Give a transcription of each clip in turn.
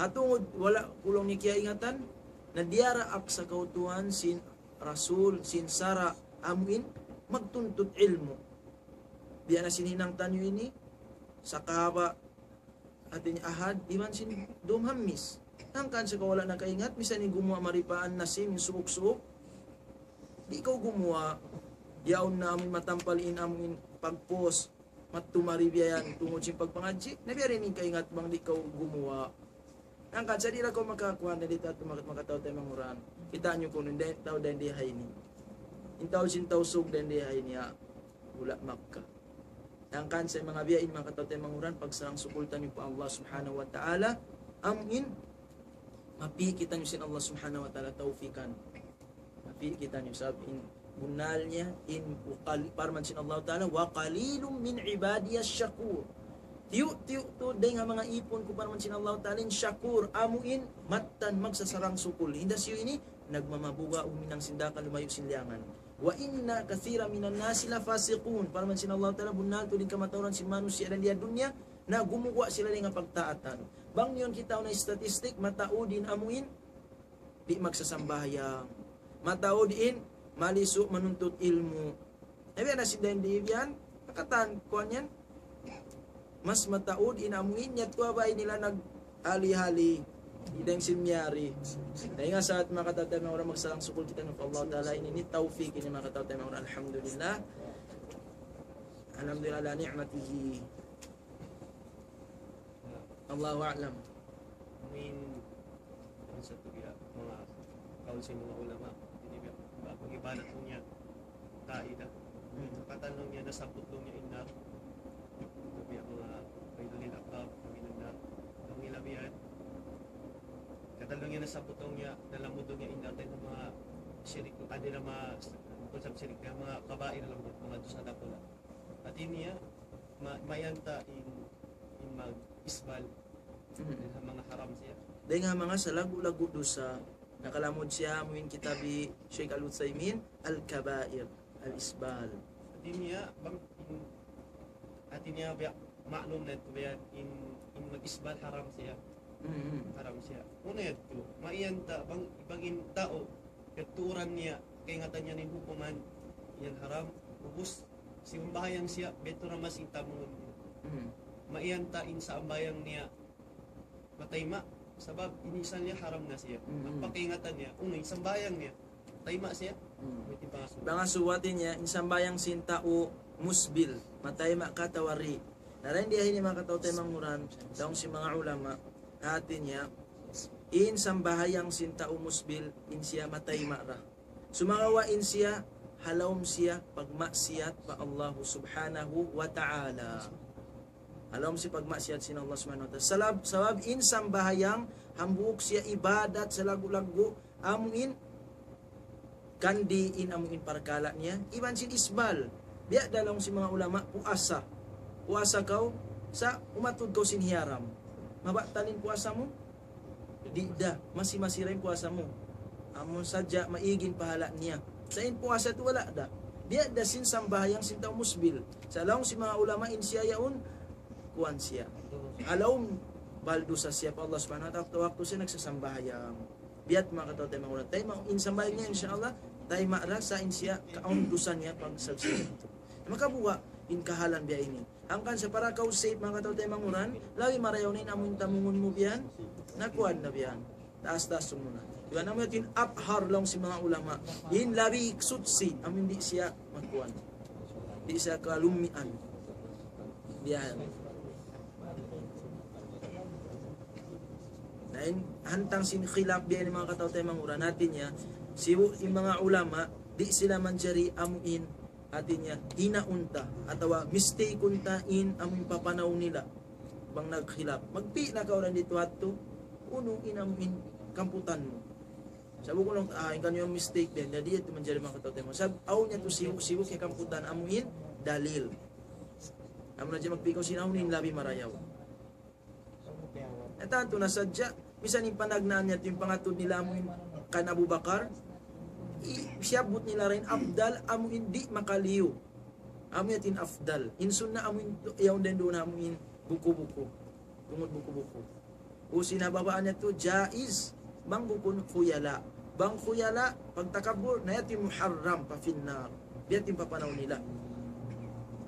Hatungod wala kulong ni kaya ingatan na diaraak sa kautuhan sin Rasul sin Sara amuin magtuntut ilmu. Diya na sinhinang tanyo ini sa kahaba atin ahad iman sin dumhamis. Hangkan sa kawala na kaingat misan ni gumawa maripaan na sin suok-suok. Di ikaw gumawa yaon na amin matampalin amin pagpos matumari biyayan tungod sin pagpangadji. Nabiya rin kaingat bang di ikaw gumawa. Hangkan sa dira ko makakuha na dito at makataw tayo manguran. Kita nyo kung hindi tao din di hay ni. Intaw sin tausog din di hay niya. Wala makka. Hangkan sa mga biyain makataw tayo manguran pagsarang sukultan nyo po Allah subhanahu wa ta'ala. Amin. Mapi kita nyo sin Allah subhanahu wa ta'ala taufikan. Mapi kita nyo sabihin. Bunal niya in parman sin Allah ta'ala wa qalilum min ibadiyas syakur. Tiyo to day nga mga ipon ko parman sin Allah ta'ala syakur amuin matan magsasarang sukul. Hindas yun ini nagmamabuga uminang sindakan lumayo sinliangan. Wa inna kathira minan nasi la fasiqun parman sin Allah ta'ala bunal to din kamatawran sin manusia dan dia dunya na gumuwa sila nga pagtaatan. Bang yon kita na statistik mataudin amuin di magsasambayang. Mataudin malisu menuntut ilmu. Ebi na si Dendi yan, kakatan kuan yan. Mas mataud inamuin niya tuwa ba nila nag-hali-hali. Ideng simyari. Dahil nga sa at mga katatay mga orang magsalang sukul kita ng Allah Ta'ala ini tawfiq ini mga katatay mga orang. Alhamdulillah. Alhamdulillah ala ni'matihi. Allahu a'lam. Sa tuya mga kaunsin mga ulama pag-ibalat mo niya kaida katanong niya nasabot mo niya inar sabi ang mga kailulil akab kaminanda ang ilabihan katanong niya nasabot niya nalamod niya inar tayo ng mga syirik adi na mga konsep syirik na mga kabain na lang mga dusada pula at niya mayanta in mag-isbal sa mga haram siya dahil nga mga sa lagu-lagu dosa nakalamod siya muin kitabi Sheikh Al-Utsaimin al-kabair al-isbal. Atinya biya maklum na ito in mag-isbal haram siya. Haram siya. Una ito, maiyanta bang ibang tao katuran niya kay ngatan niya ni hukuman yan haram ubus si umbayang siya beto ra mas itamon. Maiyanta in sa ambayang niya matayma sabab inisan niya haram na siya. Ang pakingatan niya, isang bayang niya, tayma siya. Banga suwatin niya, isang bayang sinta o musbil, matayma katawari. Narain di ahin ni mga katawtay manguran, daong si mga ulama, atin niya, isang bahayang sinta o musbil, in siya matayma ra. Sumangawain siya, halawm siya, pagmaksiyat pa Allah subhanahu wa ta'ala. Alam si pagmaksiyat sin Allah subhanahu wa ta'ala. Sabab insang bahayang hambuk siya ibadat sa lagu-lagu amuin kandiin amuin parkala niya. Iban sin isbal. Biya dalawang si mga ulama puasa. Puasa kau sa umatud kau sin hiyaram. Mabatalin puasa mo? Di da. Masirain puasa mo. Amon sadya maigin pahala niya. Sa in puasa tu wala da. Biya da sin sambahayang sintaw musbil. Sa lawang si mga ulama in siya yaun kuan siya. Alawm baldo sa siya pa Allah subhanahu wa ta'ala waktu siya nagsasambayang. Biat mga katawtay mga ulat. Tayo mga insambayang niya insyaAllah. Tayo maara sa insya kaundusan niya pag sagsaya. Makabuha in kahalan biya ini. Hangkan sa para kau safe mga katawtay mga ulan. Lawi marayaw na amun tamungon mo biyan. Nakuan na biyan. Taas-taas muna. Diba naman yung aphar lang si mga ulama. In labi iksutsi. Amin di siya magkuan. Di siya kalumian. Diyan. Dahil hantang sin khilaf biya ng mga katawtay mangura natin niya, si yung mga ulama, di sila manjari amuin atin niya, hinaunta, atawa mistake unta in amuin papanaw nila, bang nagkhilaf. Magpi na kaulan dito ato, uno inamuin kamputan mo. Sabi ko lang, yung kanyang mistake din, jadi ito manjari mga katawtay mo. Sabi, aw niya to siwok kay kamputan, amuin, dalil. Amo na dyan magpikaw sinaunin, labi marayaw. At tanto nasadya, misan yung panagnaan niya, yung pangatod nila mo kan Abu Bakar, siyabot nila rin, afdal, amo hindi makaliw. Amo yatin afdal. Insun na amo yaw din doon amo in buko-buko. Tungod buko-buko. O sinababaan niya to, jaiz. Bang bukun khuyala. Bang khuyala, pagtakabur, na yatin muharram pa finnar. Yatin papanaw nila.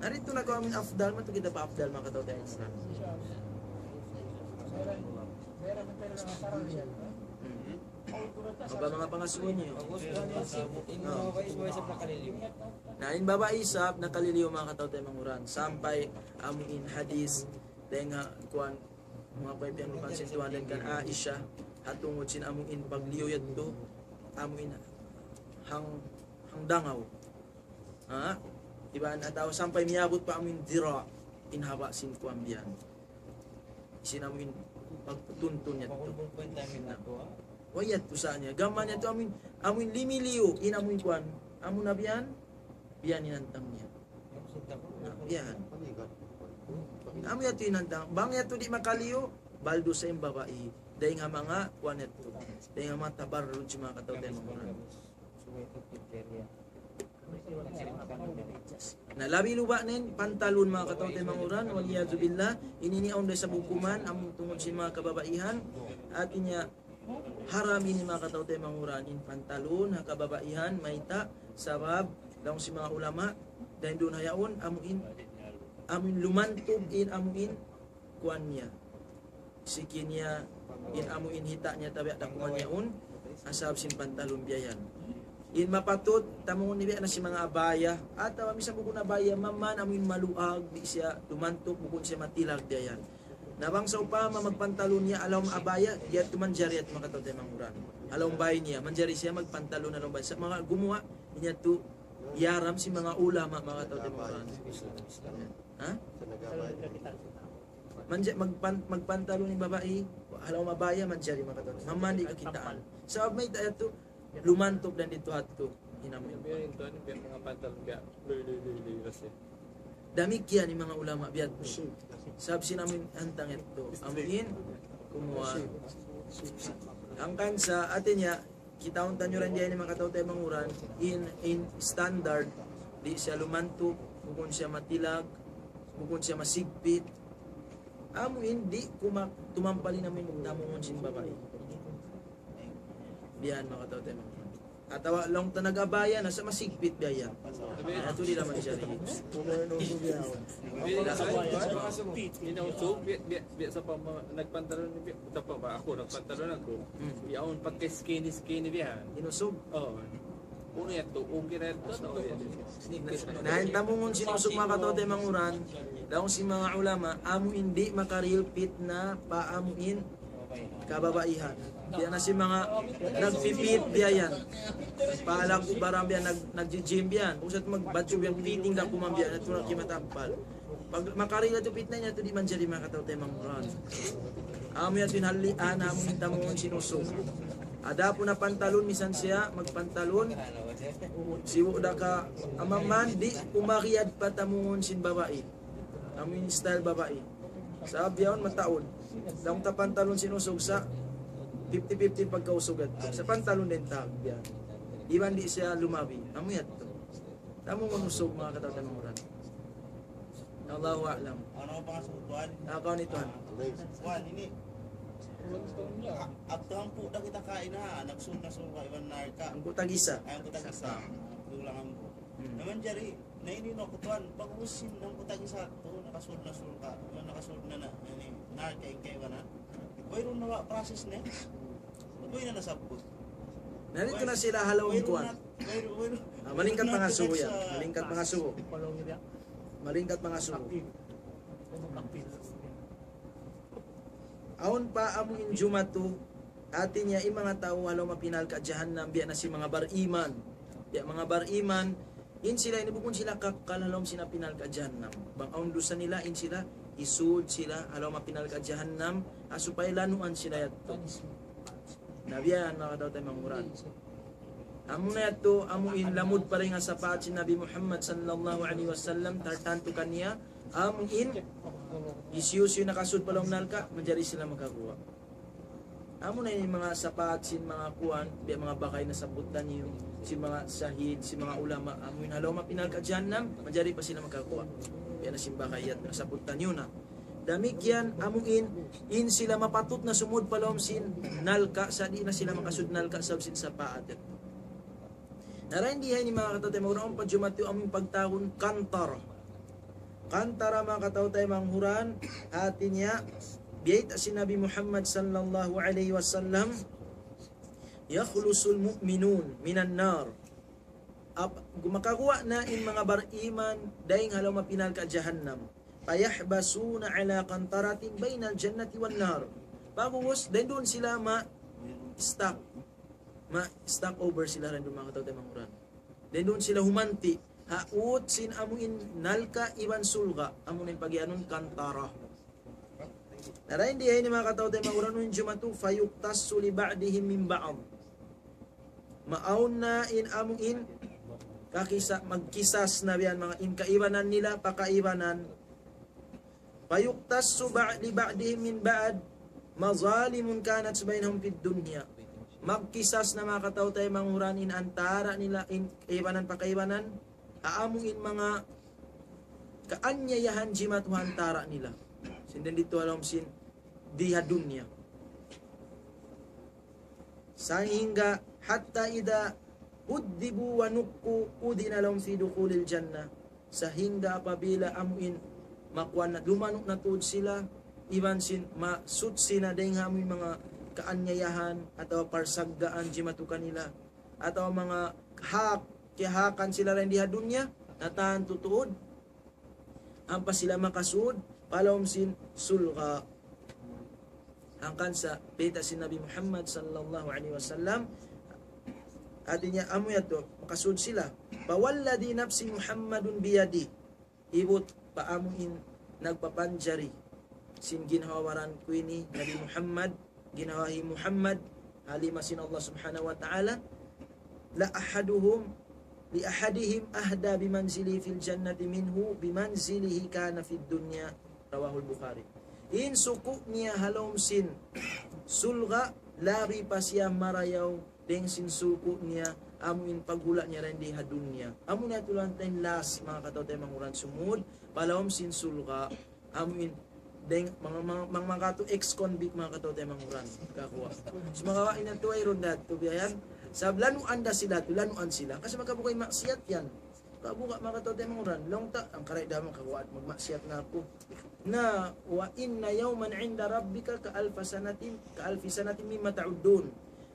Narito na ko amin afdal, mato kita pa afdal mga katawad tayo Islam. Ba mga pangasuon niyo? Nain baba isap nakaliliw mga katawad tayo manguran. Sampai amin hadis dahil nga kuan mga pwede ang lupansintuan kan Aisha hatungod sin amin pagliw yadto amin hangdangaw. Ha? Diba na daw sampai miabot pa amin dira inhaba sin kuambian. Sinamin pagtuntun niya to. Wayat to sa niya. Gaman niya to amin limiliw inamin kuan. Amo na biyan inantang niya. Biyan. Amin yato inantang. Bang yato di makaliw baldo sa yung babae. Dahil nga mga kuan yato. Dahil nga mga tabarrod si mga katawad tayo mga na labi luba nin pantalon mga katawad tayo mga uran waliyadu billah ininiaon dahil sa bukuman among tungod si mga kababaihan at inya haram ini mga katawad tayo mga uran in pantalon na kababaihan maita sabab lang si mga ulama dahil doon hayaon amin lumantog in amuin kuan niya sikin niya in amuin hita niya tabi at akuman niya asab sin pantalon biyayan in mapatot tamong niya na si mga abaya at misang bukon abaya maman amin maluag di siya tumantok bukon siya matilag diyan nabang sa upama magpantalon niya alawm abaya diya tumanjari at makataw tayo manguran alawm bay niya manjari siya magpantalon alawm bay sa mga gumawa niya to yaram si mga ulama makataw tayo manguran ha magpantalon ni babae alawm abaya manjari makataw maman di kakitaan sa may tayo to lumantok dan dito ato hinamin mga pantalon biya damikyan ni mga ulama biat sabsi namin antang ito amin kumuha ang kansa atin niya kitaon tanyo rin diyan ni mga katao tayo manguran in standard di siya lumantok bukon siya matilag bukon siya masigpit amin di tumampali namin namungon sin babae biyan mga katao tayo manguran atawa long tanagabaya nasa masigpit biya ato di naman siya rin biya sa pa nagpantalon ni biya sa pa ba ako nagpantalon ako biyawon pagka skinny biya inusog uno yato okay na yato nahin tamungon sinusog mga katao tayo manguran daw si mga ulama amo hindi makarilpit na paamuin kababaihan diyan na si mga nagpipit biyan paalang barang biyan nag-gym biyan kung saan magbadyo biyan fitting na kumambiyan at wala kimatampal pag makarila to pit na niya to di man dyan mga katao tayo manguran amo yan tinhalian among tamungon sinusog ada po na pantalon misan siya magpantalon siwo da ka amaman di umariyad pa tamungon sin babae amin style babae sa abyaon mataon lang ta pantalon sinusog sa 50-50 pagkausugat sa pantalon din tag yan di ba di siya lumabi amuyat to tamong manusog mga katao tayo manguran Allahu a'lam Ano pa nga sutuan? ako nito Juan, ini Abdang po na kita kain na nagsun na suka iwan narka. ang kutagisa Ayang kita kisa. Tulangan po. Naman jari, na ini no kutuan pag-usin ng kutagisa to nakasun na suka. Nakasun na ini narka kay wana. Mayroon na process na. Uy na nasabot. narito na sila halawin kuan malingkat mga subo yan malingkat mga subo malingkat mga subo aon pa among injumatu atin niya mga tao halaw mapinal ka jahannam biya na si mga bariman biya mga bariman in sila inibukon sila kakalalaw sina pinal ka jahannam bang aon lusa nila in sila isud sila halaw mapinal ka jahannam asupay lanuan sila yato nabiyan mga tao tayo manguran amo na yato amo in lamud pa rin nga sapat si Nabi Muhammad sallallahu alaihi wasallam tartanto kaniya amo in isyus yung nakasud palong nalka manjari sila magkakuha amo na yung mga sapat sin mga kuan biya mga bakay na sabutan niyo si mga sahid si mga ulama amo in halaw mapinal ka jahannam manjari pa sila magkakuha biya na simbakay at nasabutan niyo na Damikyan amuin in sila mapatut na sumud palom sin nalka sa di na sila makasud nalka sab sin sa paat. Naraindihay ni mga katawtay manghuran ang pagjumatyo aming pagtahon kantara. Kantara mga katawtay manghuran hati niya biyait si Nabi Muhammad sallallahu alaihi wasallam yakhlusul mu'minun minan nar. Makakuha na in mga bariman dahing halaw mapinal ka jahannam. Payahbasuna ala qantaratin bainal jannati wan nar. Pagubos, then doon sila ma-stop over sila rin doon mga katawtay manghuran. Then doon sila humanti. Haut sin amuin nalka iban sulga. Amunin pagyanon kantara. Naraindihay ni mga katawtay manghuran nung jumatu fayuktasu li ba'dihim min ba'd. Maun na in amuin magkisas na biyan mga inkaibanan nila pakaibanan. Fayuktasu li ba'dihim min ba'd mazalimun kanat bainahum fid dunya. Magkisas na mga katawtay manghuran in antara nila in kaibanan pakaibanan aamuin mga kaanyayahan jimat antara nila. Sindan dito alam sin diha dunya. Sehingga hatta ida uddibu wa nukku udina lahum fi dukhulil jannah. Sehingga apabila amuin makuan na lumanok na tuod sila iban sin masud sina dayng amuin mga kaanyayahan atau parsaggaan jimatukan nila atau mga kihakan sila rin diha dunya natan tutuod ampas sila makasud palom sin sulga angkan sa pita si Nabi Muhammad sallallahu alaihi wasallam artinya amu ya to makasud sila bawalladhi nafsi Muhammadun biyadi ibut paamuin nagpapanjari sin ginhawaran ko ini Nabi Muhammad ginawahi Muhammad halima sin Allah subhanahu wa ta'ala la ahaduhum li ahadihim ahda bimanzili fil jannati minhu bimanzilihi kana fid dunya rawahul Bukhari. In suku niya halom sin sulga lari pasya marayaw deng sin suku niya amuin paggula niya rin di hadunya. Amun na tulan tayong last mga katawtay manghuran sumud palawom sin sulga amuin deng mga kato ex-convict mga katawtay manghuran kakuha. So mga kawain na tuway rondat tubiayan sa lanuan da sila, tulanuan sila kasi magkabukay maksiyat yan. Kabuka mga katawtay manghuran long ta ang karay damang kakuha at magmaksiyat na ako na wa inna yawman inda rabbika ka alfi sanatin mimma ta'uddun.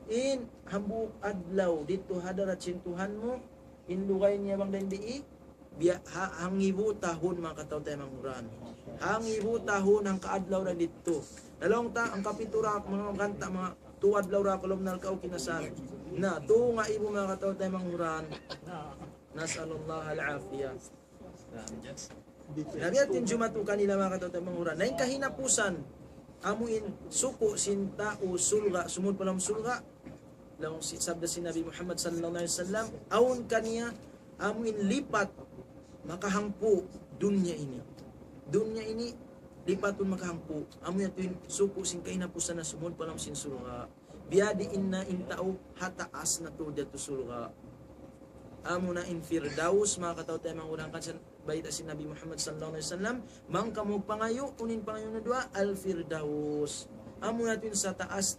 In hambuk adlaw dito hadarat sintuhan mo in lugay niya bang dindi biya hangibu tahun mga katawtay manghuran. Hangibu tahun ang kaadlaw na dito. Nalong ta ang kapitura mga kanta mga tuwad law ra kolom nal kau kinasan. Na tunga ibu mga katawtay manghuran. Nasallallahu al-afiyah. Nabiyatin jumatu kanila mga katawtay manghuran. Naing kahinapusan amuin suko sinta o sulga sumud palam sulga lang sabda si Nabi Muhammad sallallahu alaihi wasallam aun kaniya amuin lipat makahangpo dunya ini lipatun makahangpo amuin atuin suko sin kahinapusan na sumud palam sin sulga biadi inna intao hataas na to dito sulga amuna in firdaus mga katawtay manghuran kan baita si Nabi Muhammad sallallahu alaihi wasallam mang kamog pangayo unin pangayo na dua al firdaus amun natin sa taas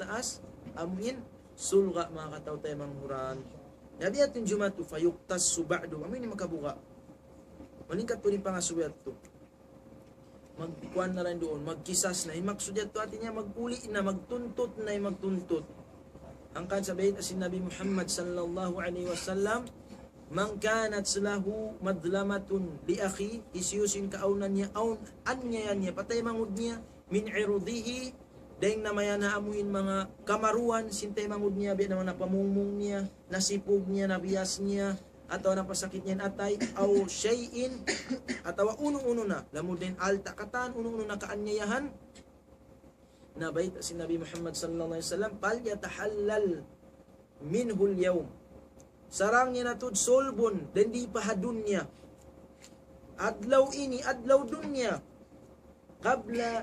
amuin sulga mga katawtay manghuran nabi atin jumatu fayuktas subadu amin makabuka maningkat to rin pangasuwat to magkuan na rin doon magkisas na maksudya to atin niya magpuli na magtuntut ang kan sa baita si Nabi Muhammad sallallahu alaihi wasallam man kanat lahu madlamatun li akhi isyusin kaunan niya aun anyayan niya patay mangud niya min irudihi deng namayan amuin mga kamaruan sintay mangud niya bi naman napamungmung niya nasipog niya nabiyas niya ataw napasakit niya atay aw shay'in atawa uno na lamud din alta katan uno na kaanyayahan na baita si Nabi Muhammad sallallahu alaihi wasallam pal yatahallal minhu al-yawm sarang niya natud solbon dan di pahadun niya adlaw ini adlaw dunya qabla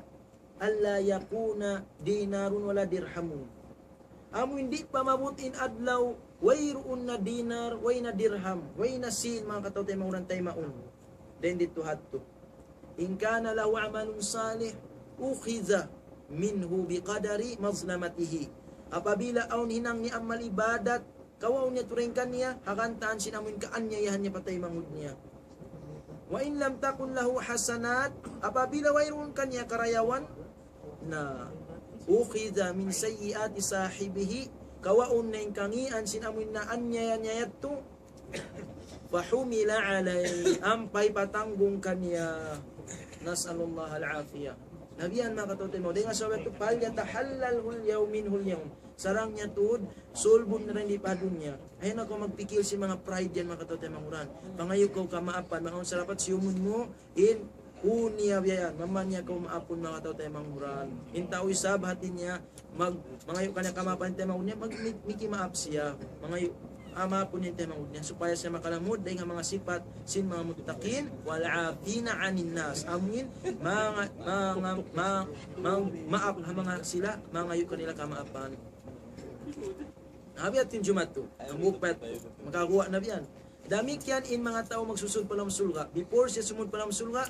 alla yakuna dinarun wala dirhamun amu hindi pa mabutin adlaw wayruun na dinar way na dirham way na sin mga katawtay manghuran tay maun then dito hadto in kana lahu amalun salih ukhiza minhu biqadari mazlamatihi. Apabila aun hinang ni amal ibadat, kawaw niya turengkan niya, hakantaan sinamun kaanyayahan niya patay mangud niya. Wa in lam takun lahu hasanat, apabila wayron kanya karayawan na ukhiza min sayyiati sahibihi, kawaon na kangian sinamun na anyayan niya yato, fahumila alay, ampay patanggung kanya. Nas'alullah al-afiyah. Nabiyan mga katotoy mo, dengan sabi ito, pal yatahallal hulyaw min hulyaw. Sarang niya tuod, sulbon na rin ipadon niya. Ayun ako magpikil si mga pride yan mga katotoy manguran. Pangayo ko kamaapan, mga unsarapat siyumun mo, in uniya biyan. Maman niya ko maapon mga katotoy manguran. Intao isab hatin niya, mangayo kanya kamapan tayo manguran niya, miki maap siya. Mangayo, ama po niya tayo niya supaya siya makalamod dahil nga mga sifat sin mga mutakin wala afina anin nas amin maap mga sila mga yu kanila kamaapan. Habiat yung Jumat to kamupat makakuha na biyan damik yan in mga tao magsusud palam sulga before siya sumud palam sulga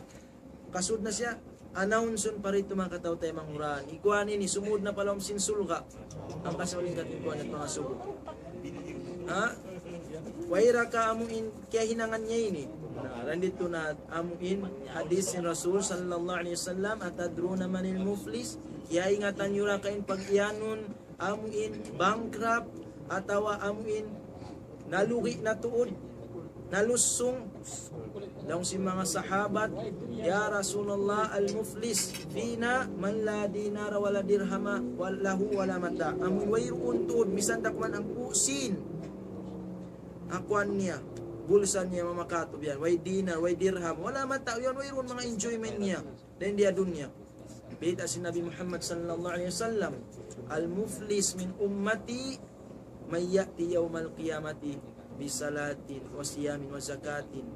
kasud na siya announceon pa rito mga katao tayo manguran ikuanin ni sumud na palam sin sulga ang kasawaling katikuan at mga sugod. Ha? Waira ka amuin kaya hinangan niya ini. Nandito na amuin hadis ni Rasul sallallahu alaihi wasallam atadruna manil muflis kaya ingatan nyo ra kain pag-iyanon amuin bankrupt atawa amuin nalugi na tuod nalusong daw si mga sahabat ya Rasulullah al-muflis fina man la dinara wala dirhama wallahu wala mata amuin wairun tuod bisan dakman ang pusin akuan niya, bulsa niya mamakatob yan, way dinar, way dirham, wala man tao yan, wayroon mga enjoyment niya, dahil dia dunya. Bita si Nabi Muhammad sallallahu alaihi wasallam, al-muflis min ummati, may ya'ti yawmal qiyamati, bisalatin, wa siyamin, wa zakatin.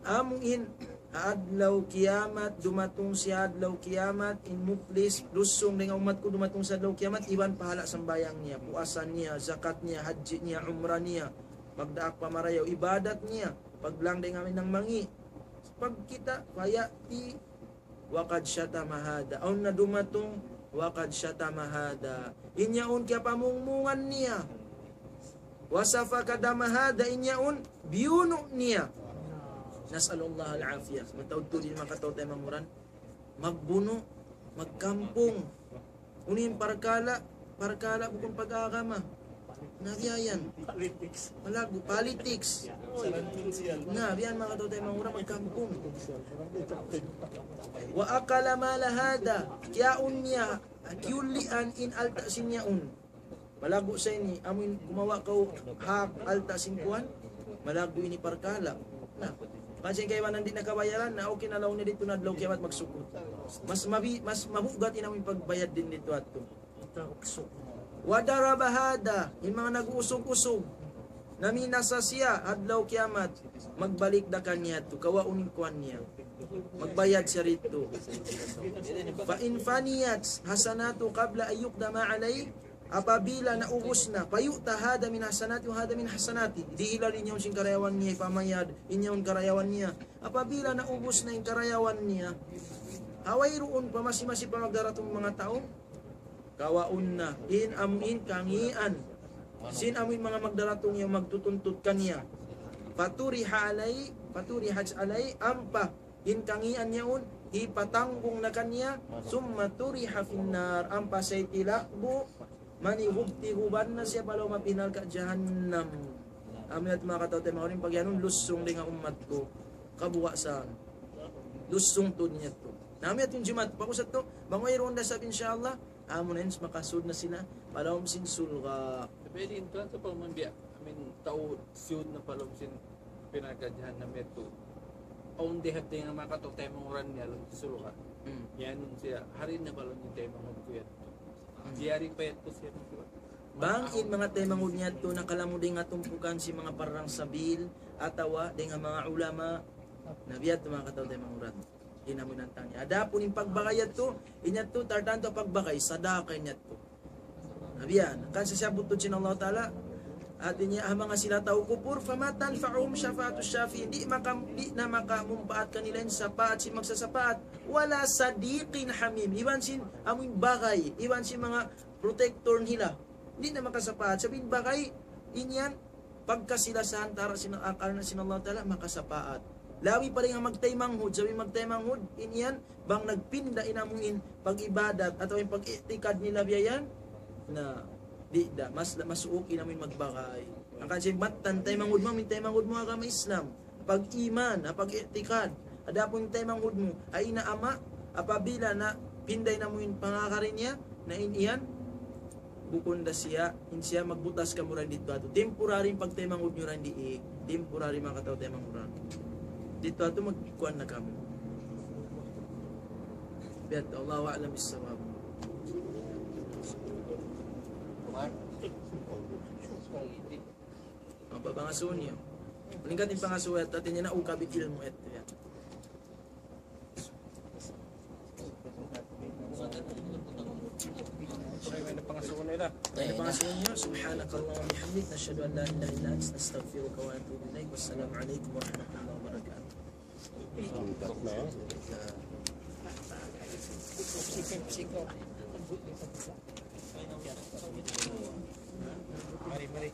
Amuin, adlaw kiamat, dumatong si adlaw kiamat, in muflis, lusong dengan umat ko dumatong sa adlaw kiamat, iban pahala sambayang niya, puasan niya, zakat niya, haji niya, umrah niya, pagdaak pamarayaw, ibadat niya, paglang dengan amin ng mangi. Pag kita, kaya ti, wakad syata mahada, aun na dumatong, wakad syata mahada, inyaon kaya pamungmungan niya, wasafa kada mahada, inyaon, biyuno niya. Nas'alullah al-afiyah. Matawad to din mga katawad tayo manguran. Magbuno, magkampong. Unin parkala bukong pag-aakama. Nabiyayan. Malago, politics. Nabiyan mga katawad tayo manguran, magkampong. Wa akala malahada. Kiyaon niya, kiulian in alta sinyaon. Malago sa ini, amin gumawa kau hak alta singkuan. Malago ini parkala. Na, kasi kayo nang di nakabayaran na okay na law ni dito na adlaw kiamat magsukod. Mas mabugat inaming pagbayad din dito ato. Wadarabahada, yung mga nag-usog-usog. Naminasa siya adlaw kiamat magbalik da kanya to kawaunin kuan niya. Magbayad siya rito. Fa in faniyat hasanatu qabla ayyuqdama alay apabila naubos na payuta hada min hasanati wa hada min hasanati diila rin yung sing karayawan niya ipamayad inyong karayawan niya apabila naubos na yung karayawan niya away roon pa masi pa magdaratong mga tao kawaun na in amin kangian sin amin mga magdaratong yung magtutuntut kaniya paturiha alay ampa in kangian niyaon ipatanggong na kaniya summa turiha finnar ampa say tilakbo mani hubti-huban na siya palaw mapinal ka jahannam. Amin at mga katawte, mga rin pag yanon, lusong din ang umat ko. Kabuwa sa lusong to niya to. Namin at yung Jumat, pakusat to, bangoy ronda sabi inshallah, amon na makasud na sila, palaw sin sulga. Pwede ito, sa pamambia, tao siyod na palaw sin pinagkadyahan na meto. Aun dehat din ang mga katawte, mga ran niya, sulga. Yan siya, harin na palaw yung tema ng kuyat. Diari pa ito siya. Bangin mga temangod niya to nakalamu din nga tumpukan si mga parang sabil atawa din nga mga ulama nabiyat to mga kataw temanguran inamunan tani ada po ning pagbakayat to inyat to tartanto pagbakay sadaka inyat to nabiyan kan sa sabut to sin Allah taala at niya ang mga sila tao kupur famatan fa'um syafa'atus syafi'in di na makamumpaat kanila yung sapaat si magsasapaat wala sadiqin hamim iwan sin amoy bagay iwan sin mga protector nila hindi na makasapaat sabihin bagay inyan pagka sila sa hantara sinakar na sinallahu ta'ala makasapaat lawi pa rin ang magtaymanghod sabi magtaymanghod inyan bang nagpinda inamuin pag-ibadat at yung pag-itikad nila biyayan na di da mas okay namin magbakay ang kasi matan taymangud mo min taymangud mo agama Islam pag iman pag i'tikad ada pun taymangud mo ay na ama apabila na pinday na mo yung pangakarin niya na iniyan bukon da siya siya magbutas ka mura dito ato temporary pag taymangud nyo ran di temporary makataw taymangud ran dito ato magkuan na kamo biat Allahu a'lam bis-shawab. Ang papangasun niyo. Meningkat yung pangasuhat at niya na ukabit ilmu ito yan. Ay pangasun niyo. Subhanakallah wa bihamdik. Nashhadu an la ilaha illa anta nastaghfiruka wa natubu ilaik. Wassalamu alaikum warahmatullahi wabarakatuh. Mari.